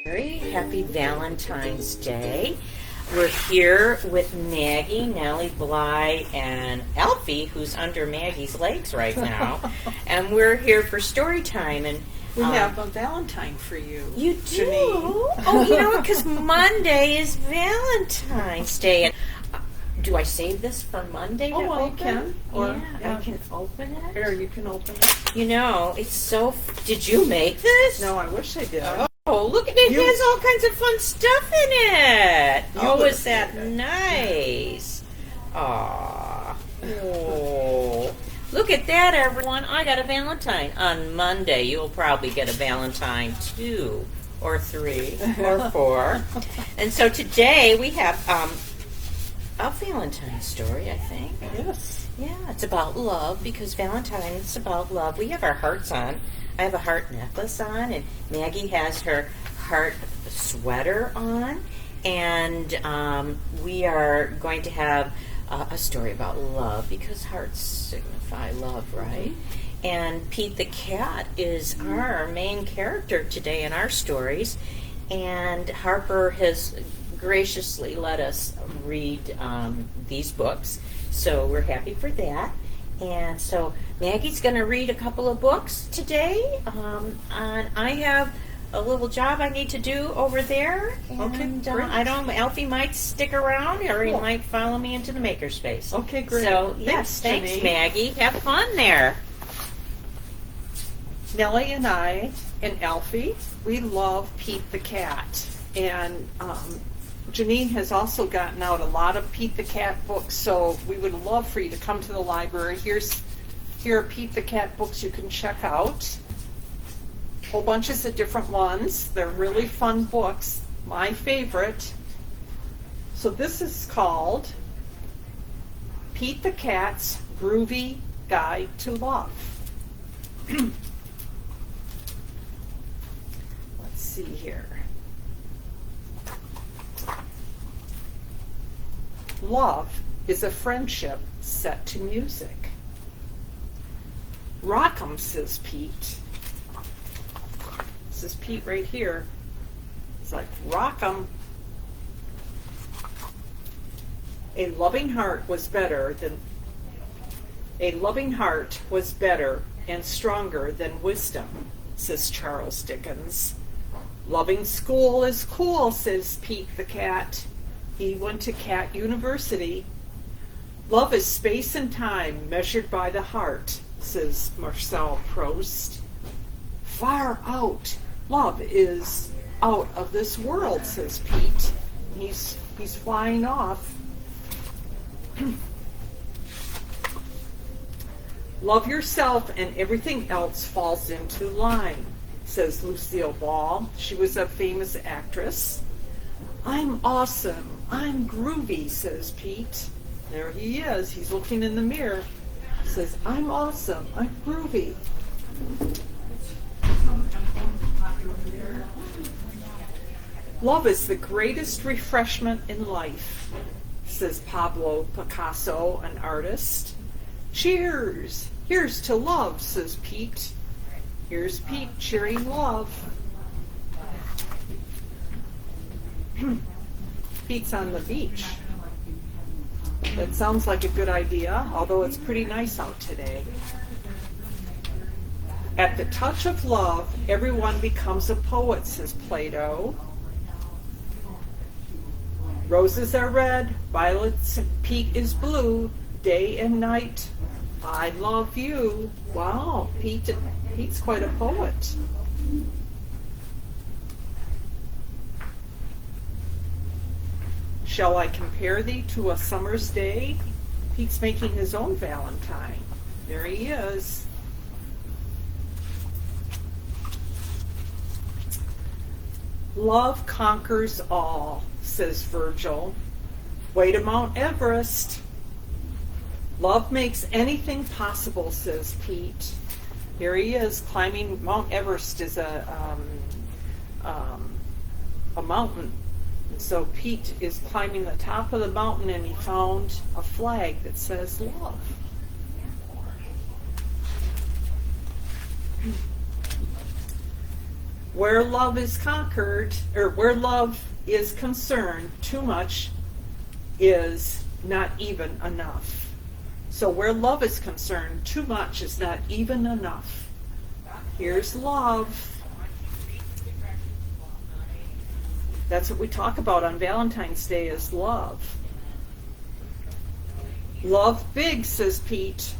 Very happy Valentine's Day. We're here with Maggie, Nellie Bly, and Alfie, who's under Maggie's legs right now. And we're here for story time. And we have a Valentine for you. You do? Janine. Oh, you know what? Because Monday is Valentine's Day. And do I save this for Monday? Oh, well, you can. Or I can open it. Or you can open it. You know, it's so. Did you make this? No, I wish I did. Oh, look at it. It has all kinds of fun stuff in it. Oh, is that nice? Aw. Oh. Look at that, everyone. I got a Valentine. On Monday, you'll probably get a Valentine 2 or 3 or 4. And so today we have a Valentine story, I think. Yes. Yeah, it's about love because Valentine is about love. We have our hearts on. I have a heart necklace on, and Maggie has her heart sweater on, and we are going to have a story about love because hearts signify love, right? And Pete the cat is our main character today in our stories, and Harper has graciously let us read these books, so we're happy for that. And so Maggie's going to read a couple of books today, and I have a little job I need to do over there. And I don't. Alfie might stick around, or he might follow me into the makerspace. Okay, great. So yes, thanks, Maggie. Have fun there. Nellie and I and Alfie, we love Pete the cat, and Janine has also gotten out a lot of Pete the Cat books, so we would love for you to come to the library. Here are Pete the Cat books you can check out. Whole bunches of different ones. They're really fun books. My favorite. So this is called Pete the Cat's Groovy Guide to Love. Let's see here. Love is a friendship set to music. Rock 'em, says Pete. This is Pete right here. It's like, rock 'em. A loving heart was better and stronger than wisdom, says Charles Dickens. Loving school is cool, says Pete the cat. He went to Cat University. Love is space and time measured by the heart, says Marcel Proust. Far out. Love is out of this world, says Pete. He's flying off. Love yourself and everything else falls into line, says Lucille Ball. She was a famous actress. I'm awesome. I'm groovy, says Pete. There he is. He's looking in the mirror. He says, I'm awesome. I'm groovy. Love is the greatest refreshment in life, says Pablo Picasso, an artist. Cheers. Here's to love, says Pete. Here's Pete cheering love. Pete's on the beach. That sounds like a good idea, although it's pretty nice out today. At the touch of love, everyone becomes a poet, says Plato. Roses are red, violets, Pete is blue, day and night, I love you. Wow, Pete's quite a poet. Shall I compare thee to a summer's day? Pete's making his own Valentine. There he is. Love conquers all, says Virgil. Way to Mount Everest. Love makes anything possible, says Pete. Here he is climbing. Mount Everest is a mountain. So Pete is climbing the top of the mountain, and he found a flag that says love. Where love is conquered, or where love is concerned, too much is not even enough. So where love is concerned, too much is not even enough. Here's love. That's what we talk about on Valentine's Day, is love. Love big, says Pete.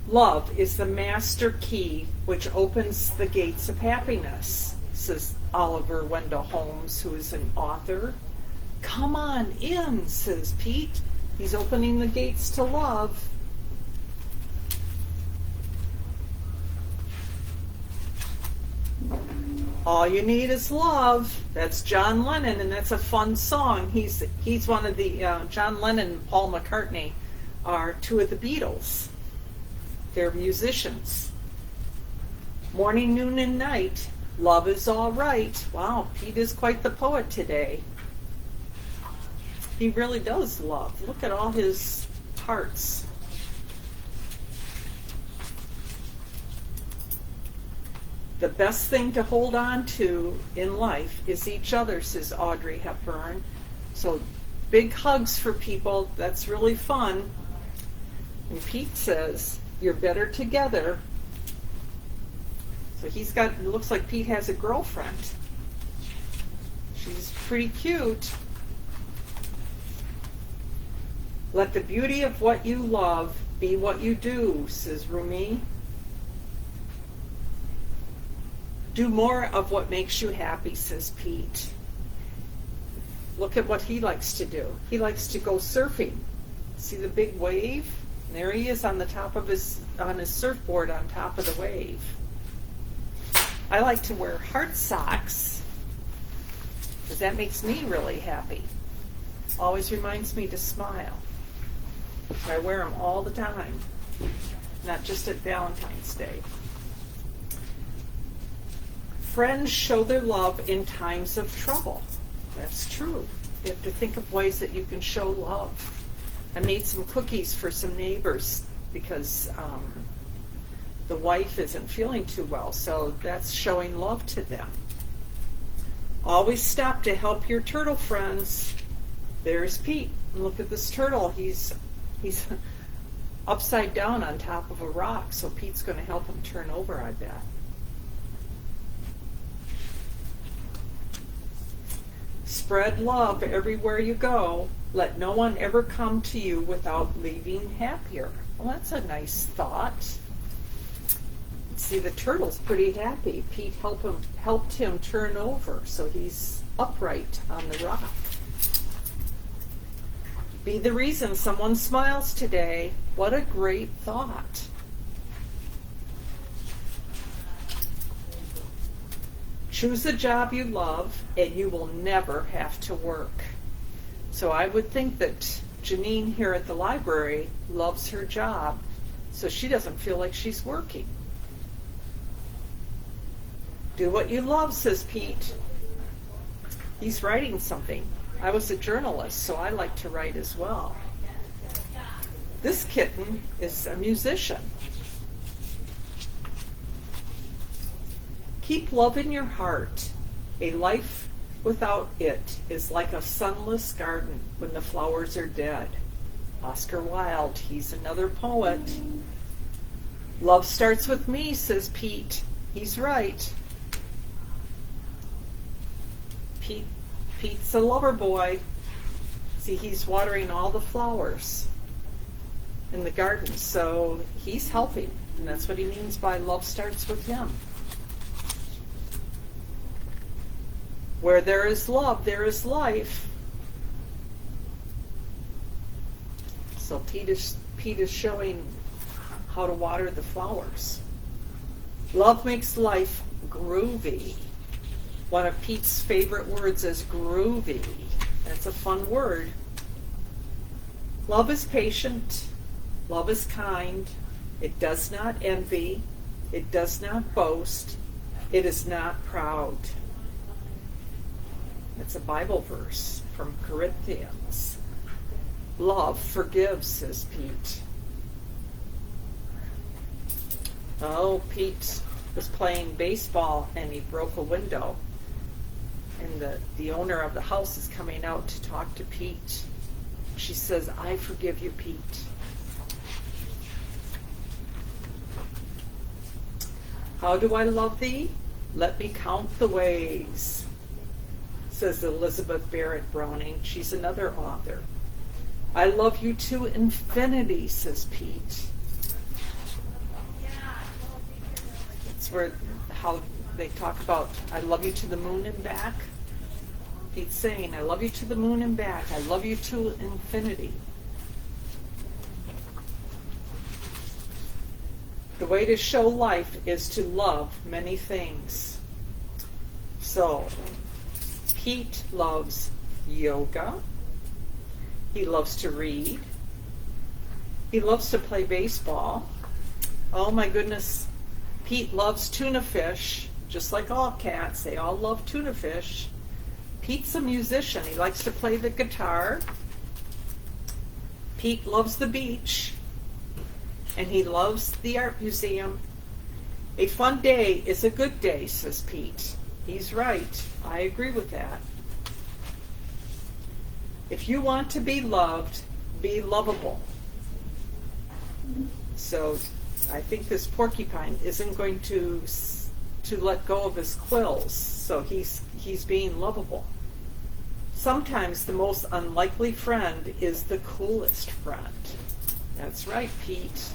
Love is the master key which opens the gates of happiness, says Oliver Wendell Holmes, who is an author. Come on in, says Pete. He's opening the gates to love. All you need is love. That's John Lennon, and that's a fun song. He's one of the John Lennon and Paul McCartney are two of the Beatles. They're musicians. Morning, noon, and night. Love is all right. Wow, Pete is quite the poet today. He really does love. Look at all his hearts. The best thing to hold on to in life is each other, says Audrey Hepburn. So big hugs for people. That's really fun. And Pete says, you're better together. So it looks like Pete has a girlfriend. She's pretty cute. Let the beauty of what you love be what you do, says Rumi. Do more of what makes you happy, says Pete. Look at what he likes to do. He likes to go surfing. See the big wave? And there he is on the top of his surfboard on top of the wave. I like to wear heart socks because that makes me really happy. Always reminds me to smile. I wear them all the time, not just at Valentine's Day. Friends show their love in times of trouble. That's true. You have to think of ways that you can show love. I made some cookies for some neighbors because the wife isn't feeling too well, so that's showing love to them. Always stop to help your turtle friends. There's Pete. Look at this turtle. He's upside down on top of a rock, so Pete's going to help him turn over, I bet. Spread love everywhere you go. Let no one ever come to you without leaving happier. Well, that's a nice thought. See, the turtle's pretty happy. Pete helped him turn over, so he's upright on the rock. Be the reason someone smiles today. What a great thought. Choose a job you love, and you will never have to work. So I would think that Janine here at the library loves her job, so she doesn't feel like she's working. Do what you love, says Pete. He's writing something. I was a journalist, so I like to write as well. This kitten is a musician. Keep love in your heart. A life without it is like a sunless garden when the flowers are dead. Oscar Wilde, he's another poet. Love starts with me, says Pete. He's right. Pete's a lover boy. See, he's watering all the flowers in the garden, so he's helping, and that's what he means by love starts with him. Where there is love, there is life. So Pete is showing how to water the flowers. Love makes life groovy. One of Pete's favorite words is groovy. That's a fun word. Love is patient. Love is kind. It does not envy. It does not boast. It is not proud. It's a Bible verse from Corinthians. Love forgives, says Pete. Oh, Pete was playing baseball and he broke a window. And the owner of the house is coming out to talk to Pete. She says, I forgive you, Pete. How do I love thee? Let me count the ways, says Elizabeth Barrett Browning. She's another author. I love you to infinity, says Pete. It's where how they talk about I love you to the moon and back. Pete's saying, I love you to the moon and back. I love you to infinity. The way to show life is to love many things. So, Pete loves yoga. He loves to read. He loves to play baseball. Oh my goodness. Pete loves tuna fish, just like all cats. They all love tuna fish. Pete's a musician. He likes to play the guitar. Pete loves the beach. And he loves the art museum. A fun day is a good day, says Pete. He's right. I agree with that. If you want to be loved, be lovable. So I think this porcupine isn't going to let go of his quills, so he's being lovable. Sometimes the most unlikely friend is the coolest friend. That's right, Pete.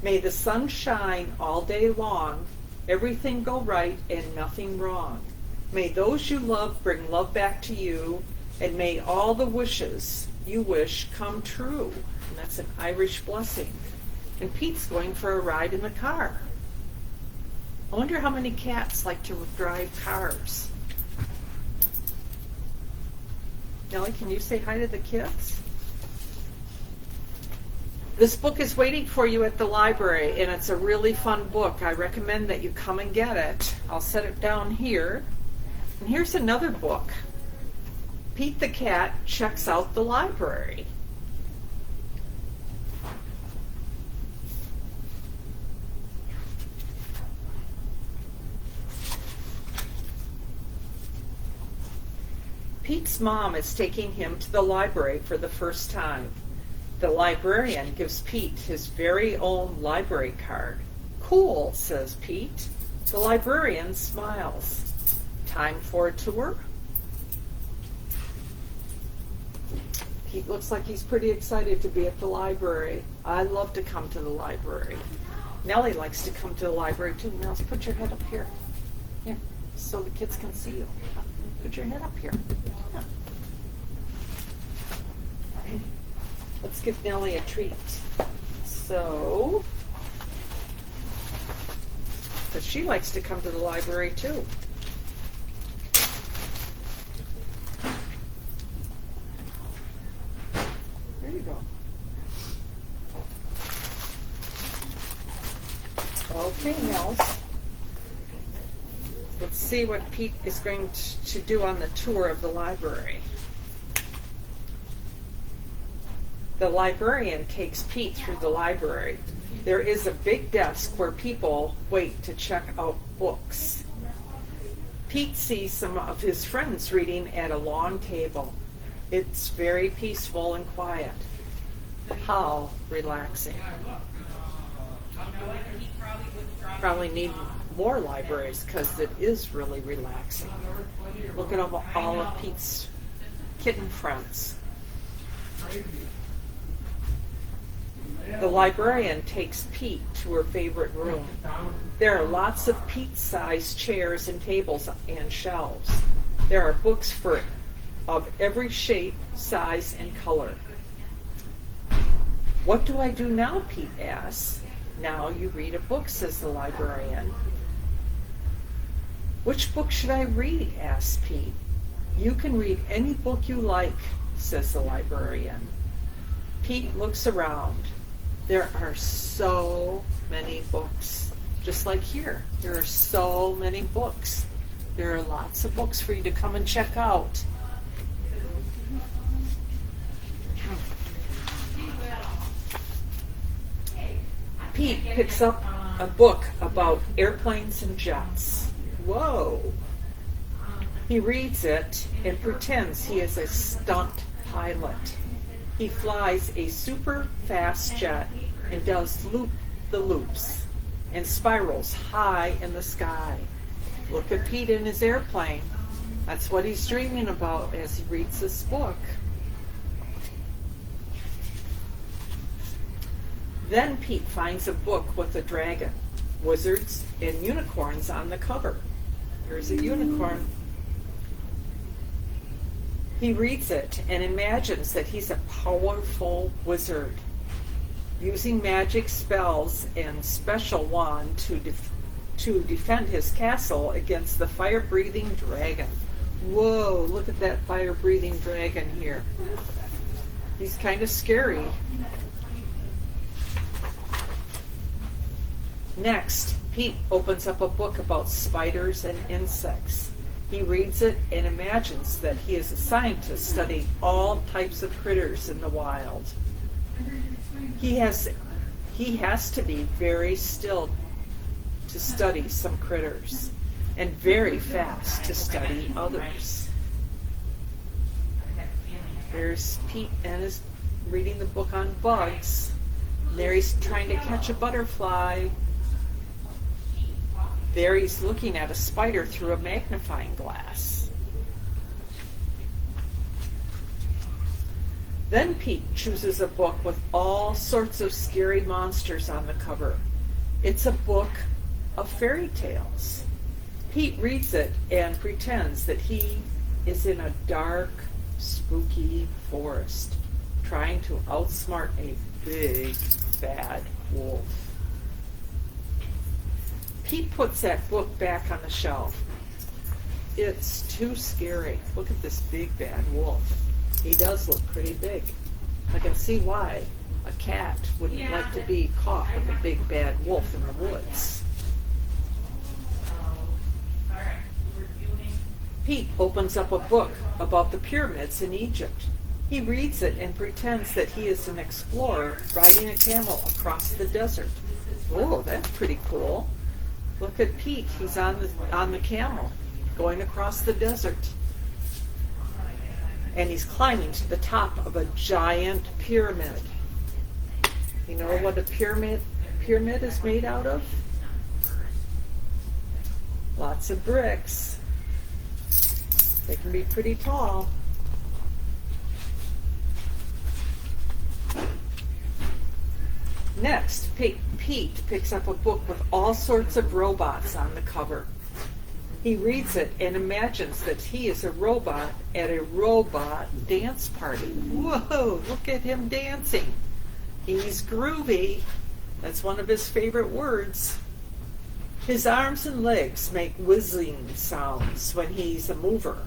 May the sun shine all day long, everything go right and nothing wrong. May those you love bring love back to you, and may all the wishes you wish come true. And that's an Irish blessing. And Pete's going for a ride in the car. I wonder how many cats like to drive cars. Nellie, can you say hi to the kids? This book is waiting for you at the library, and it's a really fun book. I recommend that you come and get it. I'll set it down here. And here's another book. Pete the Cat Checks Out the Library. Pete's mom is taking him to the library for the first time. The librarian gives Pete his very own library card. Cool, says Pete. The librarian smiles. Time for a tour? Pete looks like he's pretty excited to be at the library. I love to come to the library. Nellie likes to come to the library too. Now put your head up here. Here, so the kids can see you. Put your head up here. Yeah. Let's give Nellie a treat. So, but she likes to come to the library too. There you go. Okay, Nels. Let's see what Pete is going to do on the tour of the library. The librarian takes Pete through the library. There is a big desk where people wait to check out books. Pete sees some of his friends reading at a long table. It's very peaceful and quiet. How relaxing. Probably need more libraries because it is really relaxing. Look at all of Pete's kitten friends. The librarian takes Pete to her favorite room. There are lots of Pete-sized chairs and tables and shelves. There are books of every shape, size, and color. What do I do now? Pete asks. Now you read a book, says the librarian. Which book should I read? Asks Pete. You can read any book you like, says the librarian. Pete looks around. There are so many books. Just like here, there are so many books. There are lots of books for you to come and check out. Pete picks up a book about airplanes and jets. Whoa! He reads it and pretends he is a stunt pilot. He flies a super fast jet and does the loops and spirals high in the sky. Look at Pete in his airplane. That's what he's dreaming about as he reads this book. Then Pete finds a book with a dragon, wizards, and unicorns on the cover. Here's a unicorn. He reads it and imagines that he's a powerful wizard, using magic spells and special wand to defend his castle against the fire-breathing dragon. Whoa, look at that fire-breathing dragon here. He's kind of scary. Next, Pete opens up a book about spiders and insects. He reads it and imagines that he is a scientist studying all types of critters in the wild. He has to be very still to study some critters, and very fast to study others. There's Pete and is reading the book on bugs. There he's trying to catch a butterfly. There he's looking at a spider through a magnifying glass. Then Pete chooses a book with all sorts of scary monsters on the cover. It's a book of fairy tales. Pete reads it and pretends that he is in a dark, spooky forest, trying to outsmart a big, bad wolf. Pete puts that book back on the shelf. It's too scary. Look at this big, bad wolf. He does look pretty big. I can see why a cat wouldn't like to be caught with a big, bad wolf in the woods. Pete opens up a book about the pyramids in Egypt. He reads it and pretends that he is an explorer riding a camel across the desert. Oh, that's pretty cool. Look at Pete. He's on the camel going across the desert. And he's climbing to the top of a giant pyramid. You know what a pyramid is made out of? Lots of bricks. They can be pretty tall. Next, Pete picks up a book with all sorts of robots on the cover. He reads it and imagines that he is a robot at a robot dance party. Whoa, look at him dancing. He's groovy. That's one of his favorite words. His arms and legs make whistling sounds when he's a mover.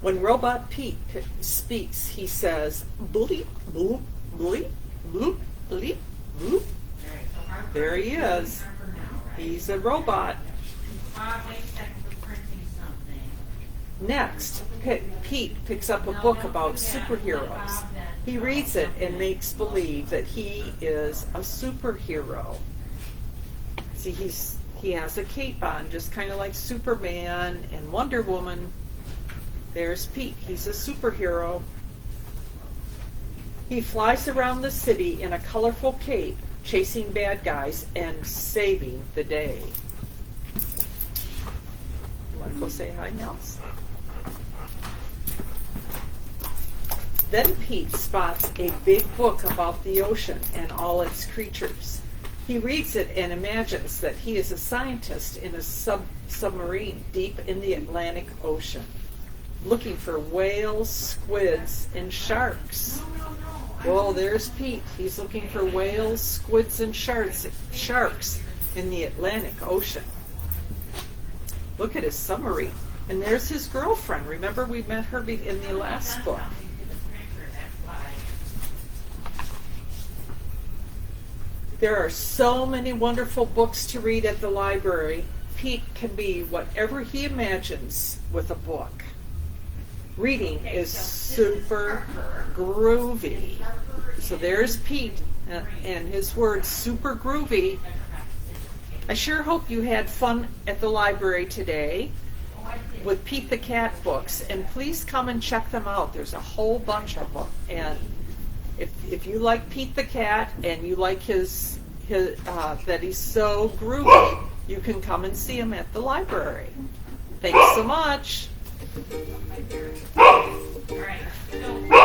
When Robot Pete speaks, he says, bleep, bloop, bleep, bloop, bleep, bloop. There he is. He's a robot. Next, Pete picks up a book about superheroes. He reads it and makes believe that he is a superhero. See, he has a cape on, just kind of like Superman and Wonder Woman. There's Pete. He's a superhero. He flies around the city in a colorful cape, chasing bad guys and saving the day. You want to go say hi, Nels? Then Pete spots a big book about the ocean and all its creatures. He reads it and imagines that he is a scientist in a submarine deep in the Atlantic Ocean, looking for whales, squids, and sharks. Well, there's Pete. He's looking for whales, squids, and sharks in the Atlantic Ocean. Look at his submarine. And there's his girlfriend. Remember, we met her in the last book. There are so many wonderful books to read at the library. Pete can be whatever he imagines with a book. Reading is super groovy. So there's Pete and his word's super groovy. I sure hope you had fun at the library today with Pete the Cat books, and please come and check them out. There's a whole bunch of them, and if you like Pete the Cat and you like his that he's so groovy, you can come and see him at the library. Thanks so much. All right. So